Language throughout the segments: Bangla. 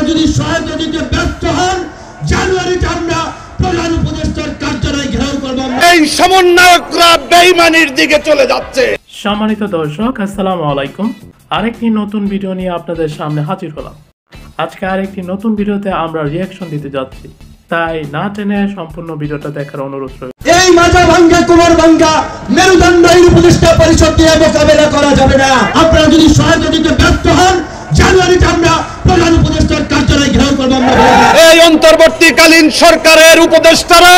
যদি সহায়তা দিতে ব্যর্থ হন, জানুয়ারিতে আমরা প্রধান উপদেষ্টার কার্যালয় ঘেরাও করব। এই সমন্বয়করা বেঈমানির দিকে চলে যাচ্ছে। সম্মানিত দর্শক, আসসালামু আলাইকুম। আরেকটি নতুন ভিডিও নিয়ে আপনাদের সামনে হাজির হলাম। আজকে আরেকটি নতুন ভিডিওতে আমরা রিয়াকশন দিতে যাচ্ছি, তাই না টেনে সম্পূর্ণ ভিডিওটা দেখার অনুরোধ রইল। এই মাজা ভাঙ্গা কোমর ভাঙ্গা মেরুদণ্ড উপদেষ্টা পরিষদ দিয়ে মোকাবেলা করা যাবে না। আপনারা যদি সহায়তা দিতে ব্যর্থ হন, জানুয়ারিতে আমরা প্রধান উপদেষ্টার কার্যালয় ঘেরাও করব। এই অন্তর্বর্তীকালীন সরকারের উপদেষ্টারা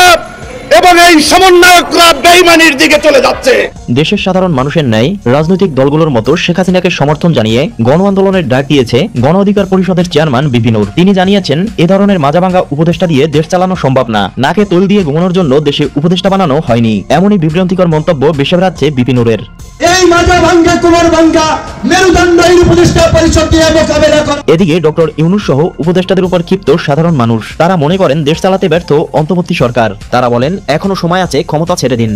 এবং এই সমন্বয়করা বেঈমানির দিকে চলে যাচ্ছে। দেশের সাধারণ মানুষের ন্যায় রাজনৈতিক দলগুলোর মতো শেখ হাসিনাকে সমর্থন জানিয়ে গণ আন্দোলনের ডাক দিয়েছে গণ অধিকার পরিষদের চেয়ারম্যান বিপি নূর। তিনি জানিয়েছেন, এ ধরনের মাজাভাঙ্গা উপদেষ্টা দিয়ে দেশ চালানো সম্ভব না। নাকে তেল দিয়ে ঘুমানোর জন্য দেশে উপদেষ্টা বানানো হয়নি। এমনই বিভ্রান্তিকর মন্তব্য বেশি বেড়াচ্ছে বিপি নূরের। এই মাজা ভাঙ্গা কোমর ভাঙ্গা মেরুদণ্ড উপদেষ্টা পরিষদ দিয়ে মোকাবেলা করা। এদিকে ডক্টর ইউনূস সহ উপদেষ্টাদের উপর ক্ষিপ্ত সাধারণ মানুষ। তারা মনে করেন দেশ চালাতে ব্যর্থ অন্তর্বর্তী সরকার। তারা বলেন, এখনো সময় আছে, ক্ষমতা ছেড়ে দিন।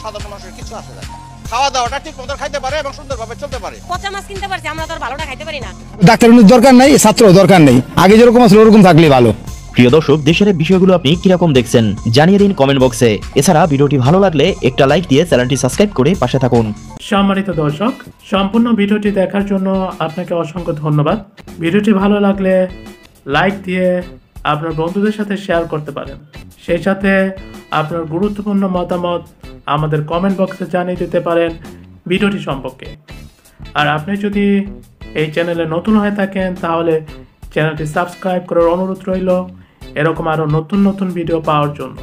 সাধারণ মানুষের কিছু আসে না, খাওয়া দাওয়াটা ঠিক মতো খাইতে পারে এবং সুন্দরভাবে চলতে পারে। পচা মাছ কিনতে পারছি, আমরা তো আর ভালোটা খাইতে পারি না। ডাক্তার দরকার নাই, ছাত্র দরকার নেই, আগে যেরকম আসলে ওরকম থাকলে ভালো। প্রিয় দর্শক, দেশের বিষয়গুলো আপনি কিরকম দেখছেন জানিয়ে দিন কমেন্ট বক্সে। এছাড়া ভিডিওটি ভালো লাগলে একটা লাইক দিয়ে চ্যানেলটি সাবস্ক্রাইব করে পাশে থাকুন। সম্মানিত দর্শক, সম্পূর্ণ ভিডিওটি দেখার জন্য আপনাকে অসংখ্য ধন্যবাদ। ভিডিওটি ভালো লাগলে লাইক দিয়ে আপনার বন্ধুদের সাথে শেয়ার করতে পারেন। সেই সাথে আপনার গুরুত্বপূর্ণ মতামত আমাদের কমেন্ট বক্সে জানিয়ে দিতে পারেন ভিডিওটি সম্পর্কে। আর আপনি যদি এই চ্যানেলে নতুন হয়ে থাকেন, তাহলে চ্যানেলটি সাবস্ক্রাইব করার অনুরোধ রইল, এরকম আরও নতুন নতুন ভিডিও পাওয়ার জন্য।